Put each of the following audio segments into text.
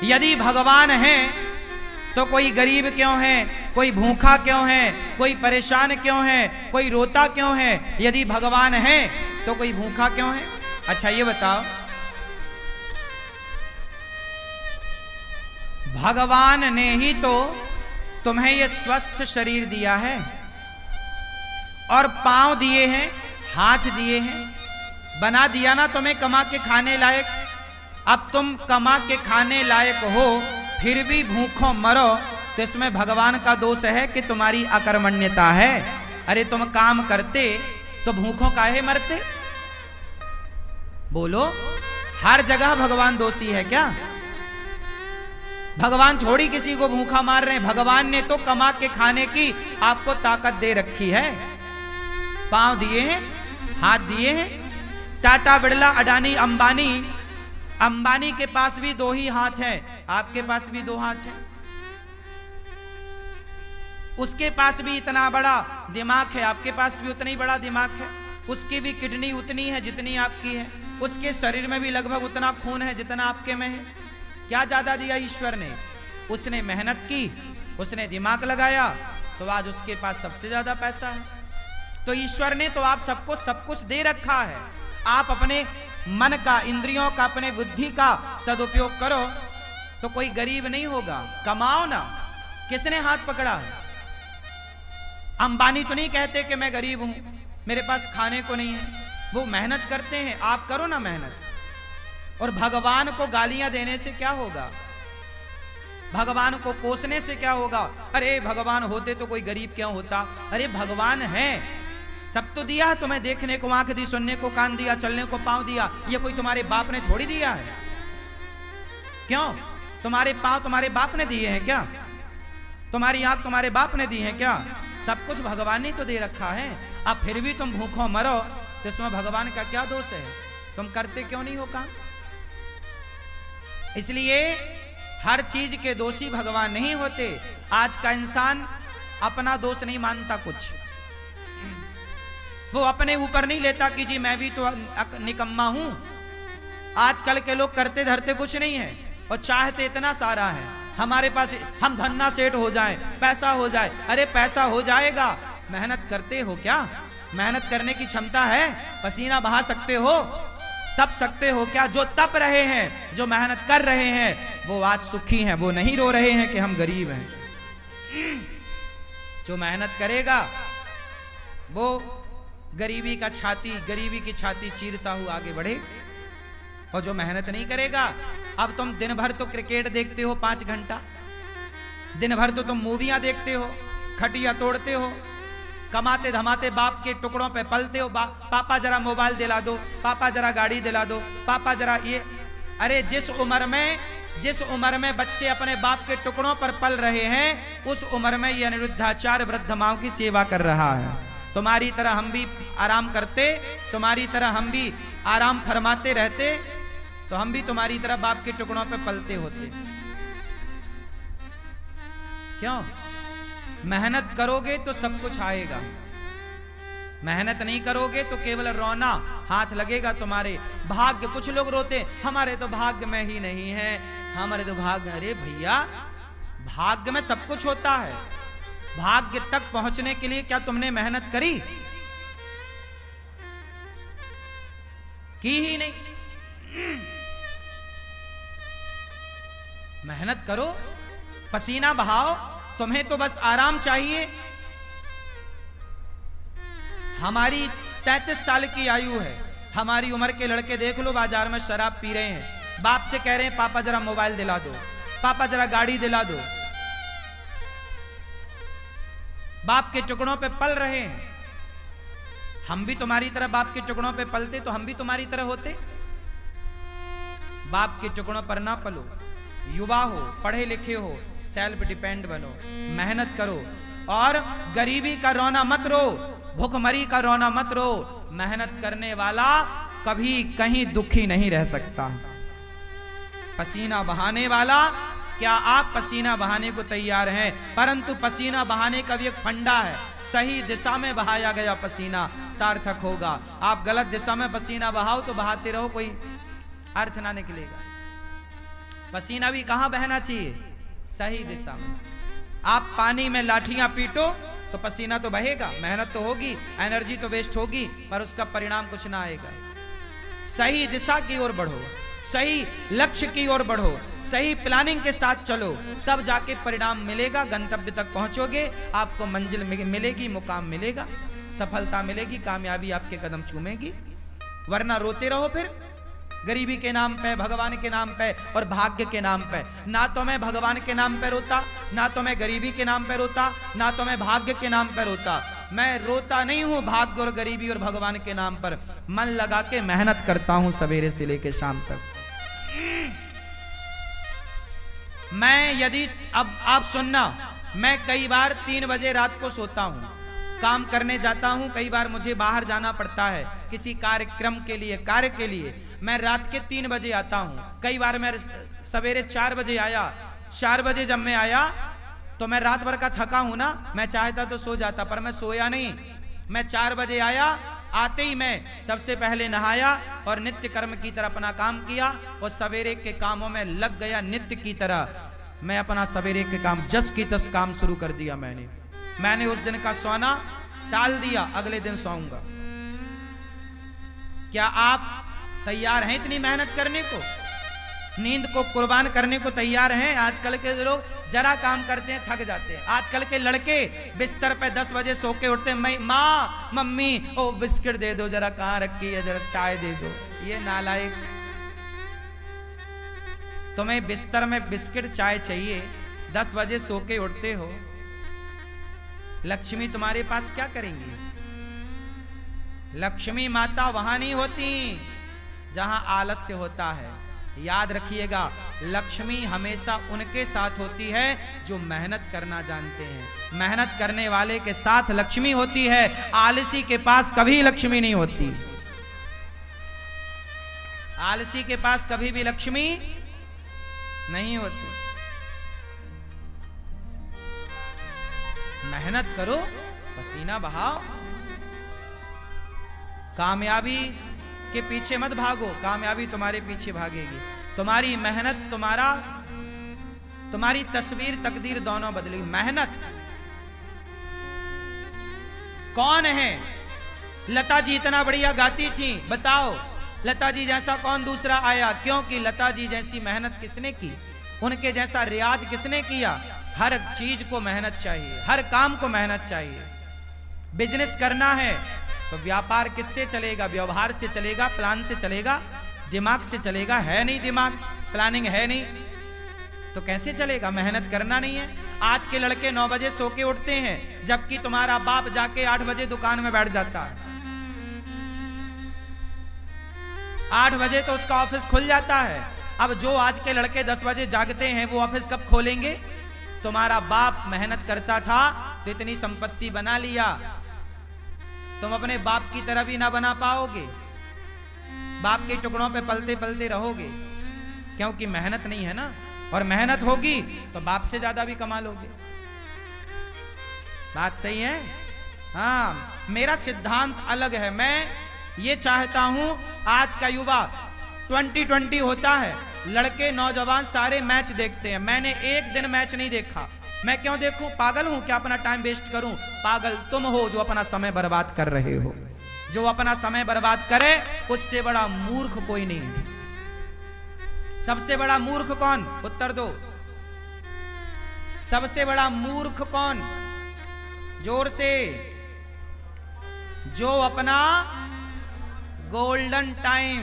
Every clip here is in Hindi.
यदि भगवान है तो कोई गरीब क्यों है, कोई भूखा क्यों है, कोई परेशान क्यों है, कोई रोता क्यों है? यदि भगवान है तो कोई भूखा क्यों है? अच्छा ये बताओ, भगवान ने ही तो तुम्हें ये स्वस्थ शरीर दिया है और पांव दिए हैं, हाथ दिए हैं, बना दिया ना तुम्हें कमा के खाने लायक। अब तुम कमा के खाने लायक हो फिर भी भूखों मरो तो इसमें भगवान का दोष है कि तुम्हारी अकर्मण्यता है। अरे तुम काम करते तो भूखों काहे मरते? बोलो, हर जगह भगवान दोषी है क्या? भगवान थोड़ी किसी को भूखा मार रहे हैं। भगवान ने तो कमा के खाने की आपको ताकत दे रखी है। पांव दिए हैं, हाथ दिए हैं। टाटा, बिड़ला, अडानी, अंबानी, अंबानी के पास भी दो ही हाथ हैं, आपके पास भी दो हाथ हैं। उसके पास भी इतना बड़ा दिमाग है, आपके पास भी उतना ही बड़ा दिमाग है। उसकी भी किडनी उतनी है जितनी आपकी है। उसके शरीर में भी लगभग उतना खून है जितना आपके में है। क्या ज्यादा दिया ईश्वर ने? उसने मेहनत की, उसने दिमाग लगाया, तो आज उसके पास सबसे ज्यादा पैसा है। तो ईश्वर ने तो आप सबको सब कुछ दे रखा है। आप अपने मन का, इंद्रियों का, अपने बुद्धि का सदुपयोग करो तो कोई गरीब नहीं होगा। कमाओ ना। किसने हाथ पकड़ा है? अंबानी तो नहीं कहते कि मैं गरीब हूं, मेरे पास खाने को नहीं है। वो मेहनत करते हैं, आप करो ना मेहनत। और भगवान को गालियां देने से क्या होगा? भगवान को कोसने से क्या होगा? अरे भगवान होते तो कोई गरीब क्यों होता? अरे भगवान है, सब तो दिया है तुम्हें। देखने को आंख दी, सुनने को कान दिया, चलने को पांव दिया। ये कोई तुम्हारे बाप ने थोड़ी दिया है। क्यों? तुम्हारे पांव तुम्हारे बाप ने दिए हैं क्या? तुम्हारी आंख तुम्हारे बाप ने दी है क्या? सब कुछ भगवान ने तो दे रखा है। अब फिर भी तुम भूखों मरो तो इसमें भगवान का क्या दोष है? तुम करते क्यों नहीं हो काम? इसलिए हर चीज के दोषी भगवान नहीं होते। आज का इंसान अपना दोष नहीं मानता कुछ। वो अपने ऊपर नहीं लेता कि जी मैं भी तो निकम्मा हूं। आजकल के लोग करते धरते कुछ नहीं है और चाहते इतना सारा है। हमारे पास हम धन्ना सेठ हो जाएं, पैसा हो जाए। अरे पैसा हो जाएगा, मेहनत करते हो क्या? मेहनत करने की क्षमता है? पसीना बहा सकते हो? तप सकते हो क्या? जो तप रहे हैं, जो मेहनत कर रहे हैं, वो आज सुखी हैं। वो नहीं रो रहे हैं कि हम गरीब हैं। जो मेहनत करेगा वो गरीबी की छाती चीरता हुआ आगे बढ़े। और जो मेहनत नहीं करेगा, अब तुम दिन भर तो क्रिकेट देखते हो 5 घंटा, दिन भर तो तुम मूवियां देखते हो, खटिया तोड़ते हो, कमाते धमाते बाप के टुकड़ों पे पलते हो। पापा जरा मोबाइल दिला दो, पापा जरा गाड़ी दिला दो, पापा जरा ये। अरे जिस उम्र में बच्चे अपने बाप के टुकड़ों पर पल रहे हैं, उस उम्र में ये अनिरुद्धाचार्य वृद्ध माओ की सेवा कर रहा है। तुम्हारी तरह हम भी आराम करते, तुम्हारी तरह हम भी आराम फरमाते रहते, तो हम भी तुम्हारी तरह बाप के टुकड़ों पे पलते होते। क्यों? मेहनत करोगे तो सब कुछ आएगा। मेहनत नहीं करोगे तो केवल रोना हाथ लगेगा तुम्हारे। भाग्य, कुछ लोग रोते हमारे तो भाग्य में ही नहीं है, हमारे तो भाग्य। अरे भैया, भाग्य में सब कुछ होता है। भाग्य तक पहुंचने के लिए क्या तुमने मेहनत करी? की ही नहीं। मेहनत करो, पसीना बहाओ। तुम्हें तो बस आराम चाहिए। हमारी 33 साल की आयु है। हमारी उम्र के लड़के देख लो, बाजार में शराब पी रहे हैं, बाप से कह रहे हैं पापा जरा मोबाइल दिला दो, पापा जरा गाड़ी दिला दो। बाप के टुकड़ों पे पल रहे हैं। हम भी तुम्हारी तरह बाप के टुकड़ों पे पलते तो हम भी तुम्हारी तरह होते। बाप के टुकड़ों पर ना पलो। युवा हो, पढ़े लिखे हो, सेल्फ डिपेंड बनो, मेहनत करो। और गरीबी का रोना मत रो, भूखमरी का रोना मत रो। मेहनत करने वाला कभी कहीं दुखी नहीं रह सकता। पसीना बहाने वाला, क्या आप पसीना बहाने को तैयार हैं? परंतु पसीना बहाने का भी एक फंडा है। सही दिशा में बहाया गया पसीना सार्थक होगा। आप गलत दिशा में पसीना बहाओ तो बहाते रहो, कोई अर्थ ना निकलेगा। पसीना भी कहां बहना चाहिए? सही दिशा में। आप पानी में लाठियां पीटो तो पसीना तो बहेगा, मेहनत तो होगी, एनर्जी तो वेस्ट होगी, पर उसका परिणाम कुछ ना आएगा। सही दिशा की ओर बढ़ो, सही लक्ष्य की ओर बढ़ो, सही प्लानिंग के साथ चलो, तब जाके परिणाम मिलेगा, गंतव्य तक पहुंचोगे, आपको मंजिल मिलेगी, मुकाम मिलेगा, सफलता मिलेगी, कामयाबी आपके कदम चूमेगी। वरना रोते रहो फिर गरीबी के नाम पे, भगवान के नाम पे और भाग्य के नाम पे। ना तो मैं भगवान के नाम पे रोता, ना तो मैं गरीबी के नाम पे रोता, ना तो मैं भाग्य के नाम पे रोता। मैं रोता नहीं हूं भाग्य और गरीबी और भगवान के नाम पर, मन लगा के मेहनत करता हूं सवेरे से लेके शाम तक। मैं यदि अब आप सुनना, मैं कई बार 3 बजे रात को सोता हूं, काम करने जाता हूं, कई बार मुझे बाहर जाना पड़ता है किसी कार्यक्रम के लिए, कार्य के लिए, मैं रात के 3 बजे आता हूं। कई बार मैं सवेरे 4 बजे आया, 4 बजे जब मैं आया तो मैं रात भर का थका हूं ना, मैं चाहता तो सो जाता, पर मैं सोया नहीं। मैं 4 बजे आया, आते ही मैं सबसे पहले नहाया और नित्य कर्म की तरह अपना काम किया और सवेरे के कामों में लग गया। नित्य की तरह मैं अपना सवेरे के काम जस की तस काम शुरू कर दिया। मैंने उस दिन का सोना टाल दिया, अगले दिन सोऊंगा। क्या आप तैयार हैं इतनी मेहनत करने को, नींद को कुर्बान करने को तैयार हैं? आजकल के लोग जरा काम करते हैं थक जाते हैं। आजकल के लड़के बिस्तर पे 10 बजे सो के उठते हैं, माँ मम्मी ओ बिस्किट दे दो, जरा कहाँ रखी है, जरा चाय दे दो। ये नालायक, तुम्हें बिस्तर में बिस्किट चाय चाहिए, 10 बजे सो के उठते हो। लक्ष्मी तुम्हारे पास क्या करेंगी? लक्ष्मी माता वहां नहीं होती जहां आलस्य होता है। याद रखिएगा, लक्ष्मी हमेशा उनके साथ होती है जो मेहनत करना जानते हैं। मेहनत करने वाले के साथ लक्ष्मी होती है, आलसी के पास कभी लक्ष्मी नहीं होती। आलसी के पास कभी भी लक्ष्मी नहीं होती। मेहनत करो, पसीना बहाओ, कामयाबी के पीछे मत भागो, कामयाबी तुम्हारे पीछे भागेगी। तुम्हारी मेहनत तुम्हारी तस्वीर तकदीर दोनों बदलेगी। मेहनत कौन है? लता जी इतना बढ़िया गाती थी, बताओ लता जी जैसा कौन दूसरा आया? क्योंकि लता जी जैसी मेहनत किसने की, उनके जैसा रियाज किसने किया? हर चीज को मेहनत चाहिए, हर काम को मेहनत चाहिए। बिजनेस करना है तो व्यापार किससे चलेगा? व्यवहार से चलेगा, प्लान से चलेगा, दिमाग से चलेगा। है नहीं दिमाग, प्लानिंग है नहीं, तो कैसे चलेगा? मेहनत करना नहीं है। आज के लड़के 9 बजे सो के उठते हैं, जबकि तुम्हारा बाप जाके 8 बजे दुकान में बैठ जाता है। 8 बजे तो उसका ऑफिस खुल जाता है। अब जो आज के लड़के 10 बजे जागते हैं, वो ऑफिस कब खोलेंगे? तुम्हारा बाप मेहनत करता था तो इतनी संपत्ति बना लिया, तुम अपने बाप की तरह भी ना बना पाओगे। बाप के टुकड़ों पे पलते पलते रहोगे, क्योंकि मेहनत नहीं है ना। और मेहनत होगी तो बाप से ज्यादा भी कमा लोगे। बात सही है? हाँ, मेरा सिद्धांत अलग है। मैं ये चाहता हूं आज का युवा 2020 होता है, लड़के नौजवान सारे मैच देखते हैं। मैंने एक दिन मैच नहीं देखा। मैं क्यों देखूं? पागल हूं क्या अपना टाइम वेस्ट करूं? पागल तुम हो जो अपना समय बर्बाद कर रहे हो। जो अपना समय बर्बाद करे उससे बड़ा मूर्ख कोई नहीं। सबसे बड़ा मूर्ख कौन? उत्तर दो। सबसे बड़ा मूर्ख कौन? जोर से। जो अपना गोल्डन टाइम,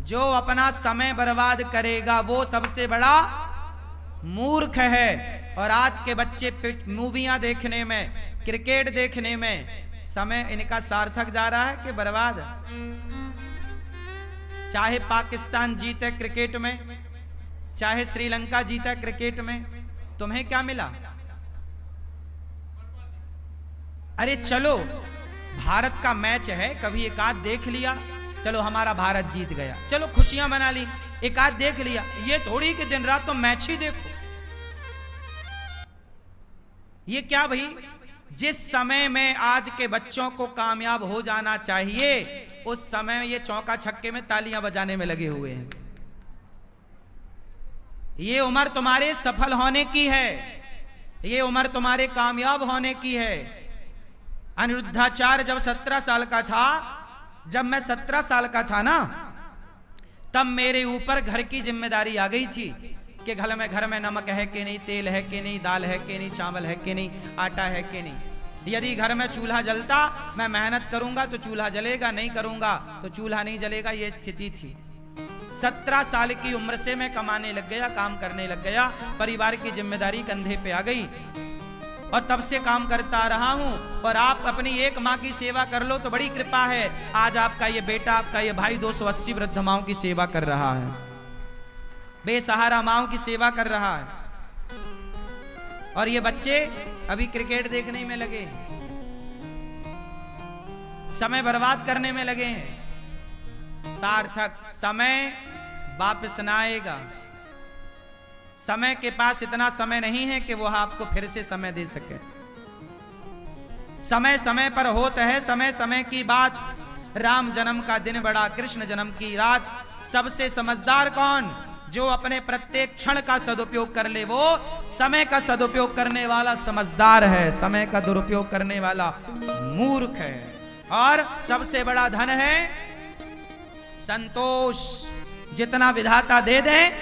जो अपना समय बर्बाद करेगा, वो सबसे बड़ा मूर्ख है। और आज के बच्चे मूवियां देखने में, क्रिकेट देखने में समय इनका सार्थक जा रहा है कि बर्बाद? चाहे पाकिस्तान जीते क्रिकेट में, चाहे श्रीलंका जीता क्रिकेट में, तुम्हें क्या मिला? अरे चलो, भारत का मैच है, कभी एक आध देख लिया, चलो हमारा भारत जीत गया, चलो खुशियां मना ली, एक आध देख लिया। ये थोड़ी कि दिन रात तो मैच ही देखो। ये क्या भाई? जिस समय में आज के बच्चों को कामयाब हो जाना चाहिए, उस समय ये चौका छक्के में तालियां बजाने में लगे हुए हैं। ये उम्र तुम्हारे सफल होने की है, ये उम्र तुम्हारे कामयाब होने की है। अनिरुद्धाचार्य जब 17 साल का था, जब मैं 17 साल का था ना, तब मेरे ऊपर घर की जिम्मेदारी आ गई थी कि घर में नमक है कि नहीं, तेल है कि नहीं, दाल है कि नहीं, चावल है कि नहीं, आटा है कि नहीं। यदि घर में चूल्हा जलता, मैं मेहनत करूंगा तो चूल्हा जलेगा, नहीं करूंगा तो चूल्हा नहीं जलेगा, ये स्थिति थी। 17 साल की उम्र से मैं कमाने लग गया, काम करने लग गया, परिवार की जिम्मेदारी कंधे पे आ गई और तब से काम करता रहा हूं। और आप अपनी एक माँ की सेवा कर लो तो बड़ी कृपा है। आज आपका ये बेटा, आपका ये भाई 280 वृद्ध माओं की सेवा कर रहा है, बेसहारा माओं की सेवा कर रहा है। और ये बच्चे अभी क्रिकेट देखने में लगे, समय बर्बाद करने में लगे हैं। सार्थक समय वापस ना आएगा। समय के पास इतना समय नहीं है कि वो आपको फिर से समय दे सके। समय समय पर होता है, समय समय की बात। राम जन्म का दिन बड़ा, कृष्ण जन्म की रात। सबसे समझदार कौन? जो अपने प्रत्येक क्षण का सदुपयोग कर ले, वो समय का सदुपयोग करने वाला समझदार है। समय का दुरुपयोग करने वाला मूर्ख है। और सबसे बड़ा धन है संतोष। जितना विधाता दे दे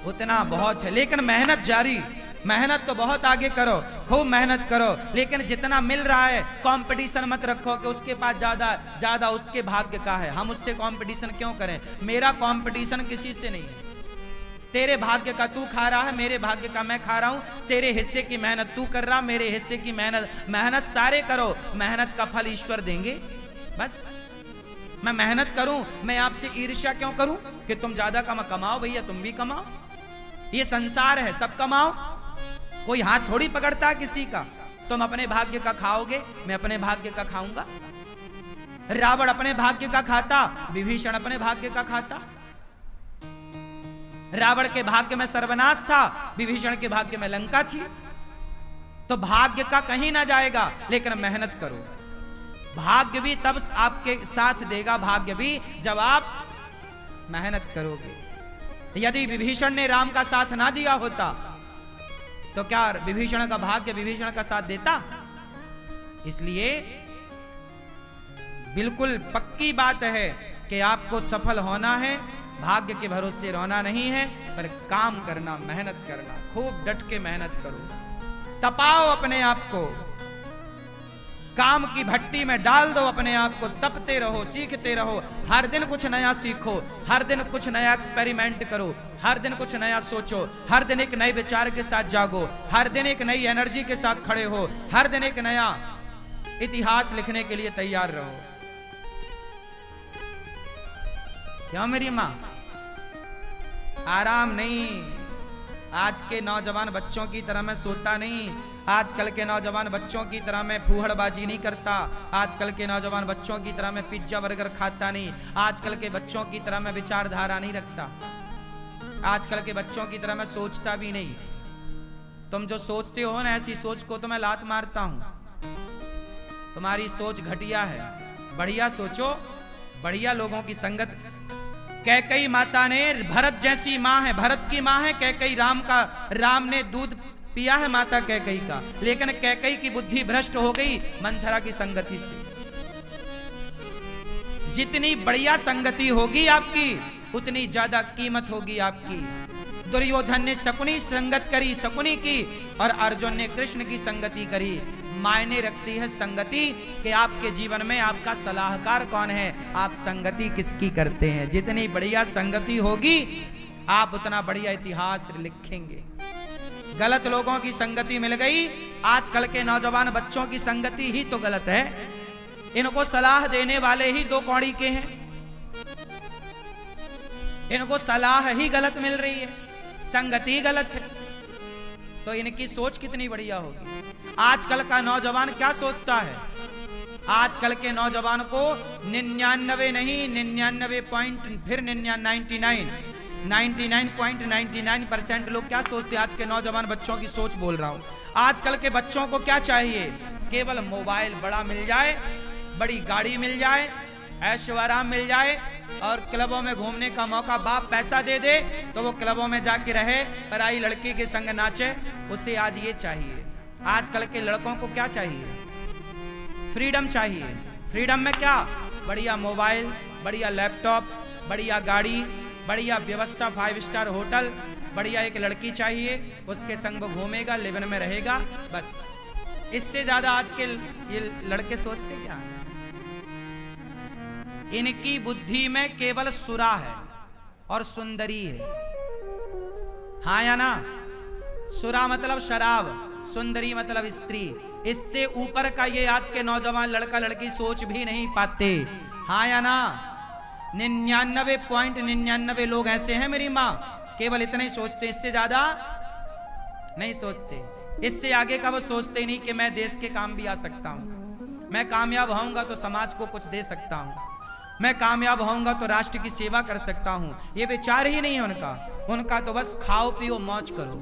उतना बहुत है, लेकिन मेहनत जारी। मेहनत तो बहुत आगे करो, खूब मेहनत करो, लेकिन जितना मिल रहा है कंपटीशन मत रखो कि उसके पास ज्यादा उसके भाग्य का है, हम उससे कंपटीशन क्यों करें। मेरा कंपटीशन किसी से नहीं है। तेरे भाग्य का तू खा रहा है, मेरे भाग्य का मैं खा रहा हूं। तेरे हिस्से की मेहनत तू कर रहा, मेरे हिस्से की मेहनत सारे करो। मेहनत का फल ईश्वर देंगे। बस मैं मेहनत करूं, मैं आपसे ईर्ष्या क्यों करूं कि तुम ज्यादा कमाओ। भैया तुम भी कमाओ, ये संसार है, सब कमाओ। कोई हाथ थोड़ी पकड़ता है किसी का। तुम अपने भाग्य का खाओगे, मैं अपने भाग्य का खाऊंगा। रावण अपने भाग्य का खाता, विभीषण अपने भाग्य का खाता। रावण के भाग्य में सर्वनाश था, विभीषण के भाग्य में लंका थी। तो भाग्य का कहीं ना जाएगा, लेकिन मेहनत करो। भाग्य भी तब आपके साथ देगा, भाग्य भी जब आप मेहनत करोगे। यदि विभीषण ने राम का साथ ना दिया होता तो क्या विभीषण का भाग्य विभीषण का साथ देता? इसलिए बिल्कुल पक्की बात है कि आपको सफल होना है, भाग्य के भरोसे रहना नहीं है, पर काम करना, मेहनत करना। खूब डट के मेहनत करो, तपाओ अपने आप को, काम की भट्टी में डाल दो अपने आप को, तपते रहो, सीखते रहो। हर दिन कुछ नया सीखो, हर दिन कुछ नया एक्सपेरिमेंट करो, हर दिन कुछ नया सोचो, हर दिन एक नए विचार के साथ जागो, हर दिन एक नई एनर्जी के साथ खड़े हो, हर दिन एक नया इतिहास लिखने के लिए तैयार रहो। क्यों मेरी मां? आराम नहीं। आज के नौजवान बच्चों की तरह मैं सोता नहीं, आजकल के नौजवान बच्चों की तरह मैं फूहड़बाजी नहीं करता, आजकल के नौजवान बच्चों की तरह मैं पिज्जा बर्गर खाता नहीं, आजकल के बच्चों की तरह मैं विचारधारा नहीं रखता, आजकल के बच्चों की तरह मैं सोचता भी नहीं। तुम जो सोचते हो ना, ऐसी सोच को तो मैं लात मारता हूं। तुम्हारी सोच घटिया है, बढ़िया सोचो, बढ़िया लोगों की संगत। कैकई माता ने, भरत जैसी माँ है, भरत की माँ है कैकई, राम ने दूध पिया है माता कैकई का, लेकिन कैकई की बुद्धि भ्रष्ट हो गई मंथरा की संगति से। जितनी बढ़िया संगति होगी आपकी, उतनी ज्यादा कीमत होगी आपकी। दुर्योधन ने शकुनी संगत करी, शकुनी की, और अर्जुन ने कृष्ण की संगति करी। मायने रखती है संगति कि आपके जीवन में आपका सलाहकार कौन है, आप संगति किसकी करते हैं। जितनी बढ़िया संगति होगी, आप उतना बढ़िया इतिहास लिखेंगे। गलत लोगों की संगति मिल गई। आजकल के नौजवान बच्चों की संगति ही तो गलत है। इनको सलाह देने वाले ही दो कौड़ी के हैं, इनको सलाह ही गलत मिल रही है, संगति गलत है। तो इनकी सोच कितनी बढ़िया होगी। आजकल का नौजवान क्या सोचता है? आजकल के नौजवान को 99 नहीं, 99 पॉइंट, फिर 99.99% लोग क्या सोचते हैं? आज के नौजवान बच्चों की सोच बोल रहा हूं। आजकल के बच्चों को क्या चाहिए? केवल मोबाइल बड़ा मिल जाए, बड़ी गाड़ी मिल जाए, ऐशो आराम मिल जाए और क्लबों में घूमने का मौका, बाप पैसा दे दे तो वो क्लबों में जाके रहे, पराई लड़की के संग नाचे, उसे आज ये चाहिए। आजकल के लड़कों को क्या चाहिए? फ्रीडम चाहिए। फ्रीडम में क्या? बढ़िया मोबाइल, बढ़िया लैपटॉप, बढ़िया गाड़ी, बढ़िया व्यवस्था, 5 स्टार होटल, बढ़िया एक लड़की चाहिए, उसके संग वो घूमेगा, लिवन में रहेगा, बस। इससे ज्यादा आज के ये लड़के सोचते क्या? इनकी बुद्धि में केवल सुरा है और सुंदरी है। हाँ या ना? सुरा मतलब शराब, सुंदरी मतलब स्त्री। इससे ऊपर का ये आज के नौजवान लड़का लड़की सोच भी नहीं पाते। हाँ या ना? 99.99 लोग ऐसे हैं मेरी माँ, केवल इतना ही सोचते, इससे ज्यादा नहीं सोचते। इससे आगे का वो सोचते ही नहीं कि मैं देश के काम भी आ सकता हूं, मैं कामयाब होऊंगा तो समाज को कुछ दे सकता हूं, मैं कामयाब होऊंगा तो राष्ट्र की सेवा कर सकता हूं। ये विचार ही नहीं है उनका। उनका तो बस खाओ पियो मौज करो।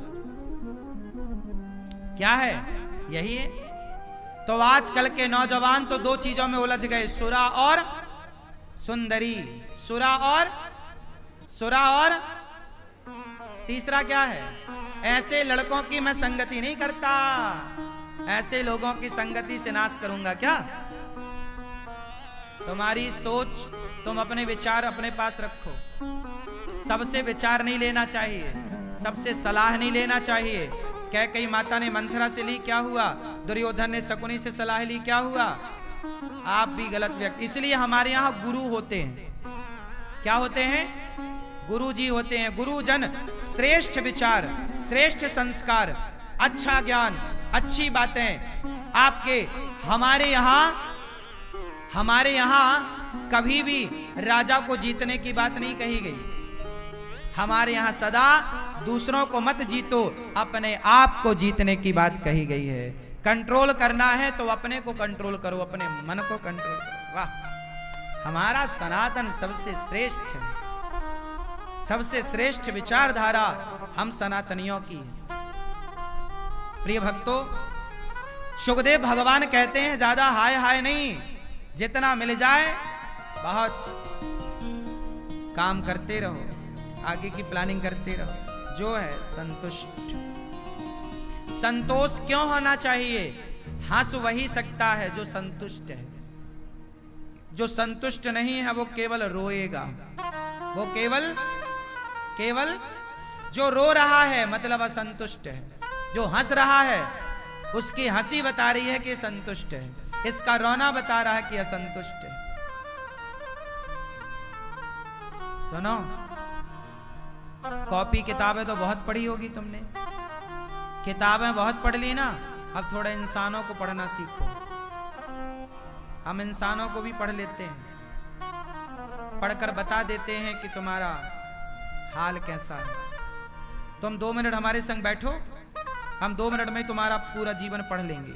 क्या है? यही है। तो आजकल के नौजवान तो 2 चीजों में उलझ गए, सुरा और सुंदरी। सुरा और तीसरा क्या है? ऐसे लड़कों की मैं संगति नहीं करता, ऐसे लोगों की संगति से नाश करूंगा क्या? तुम्हारी सोच, तुम अपने विचार अपने पास रखो। सबसे विचार नहीं लेना चाहिए, सबसे सलाह नहीं लेना चाहिए। कैकेयी माता ने मंथरा से ली, क्या हुआ? दुर्योधन ने शकुनी से सलाह ली, क्या हुआ? आप भी गलत व्यक्ति। इसलिए हमारे यहाँ गुरु होते हैं। क्या होते हैं? गुरु जी होते हैं। गुरुजन श्रेष्ठ विचार, श्रेष्ठ संस्कार, अच्छा ज्ञान, अच्छी बातें आपके। हमारे यहाँ कभी भी राजा को जीतने की बात नहीं कही गई। हमारे यहाँ सदा दूसरों को मत जीतो, अपने आप को जीतने की बात कही गई है। कंट्रोल करना है तो अपने को कंट्रोल करो, अपने मन को कंट्रोल करो। वाह, हमारा सनातन सबसे श्रेष्ठ है, सबसे श्रेष्ठ विचारधारा हम सनातनियों की है। प्रिय भक्तों, सुखदेव भगवान कहते हैं ज्यादा हाय हाय नहीं, जितना मिल जाए बहुत। काम करते रहो, आगे की प्लानिंग करते रहो, जो है संतुष्ट। संतोष क्यों होना चाहिए? हंस वही सकता है जो संतुष्ट है। जो संतुष्ट नहीं है वो केवल रोएगा। वो केवल जो रो रहा है मतलब असंतुष्ट है, जो हंस रहा है उसकी हंसी बता रही है कि संतुष्ट है, इसका रोना बता रहा है कि असंतुष्ट है। सुनो, कॉपी किताबें तो बहुत पढ़ी होगी तुमने, किताबें बहुत पढ़ ली ना, अब थोड़ा इंसानों को पढ़ना सीखो। हम इंसानों को भी पढ़ लेते हैं, पढ़कर बता देते हैं कि तुम्हारा हाल कैसा है। तुम 2 मिनट हमारे संग बैठो, हम 2 मिनट में तुम्हारा पूरा जीवन पढ़ लेंगे।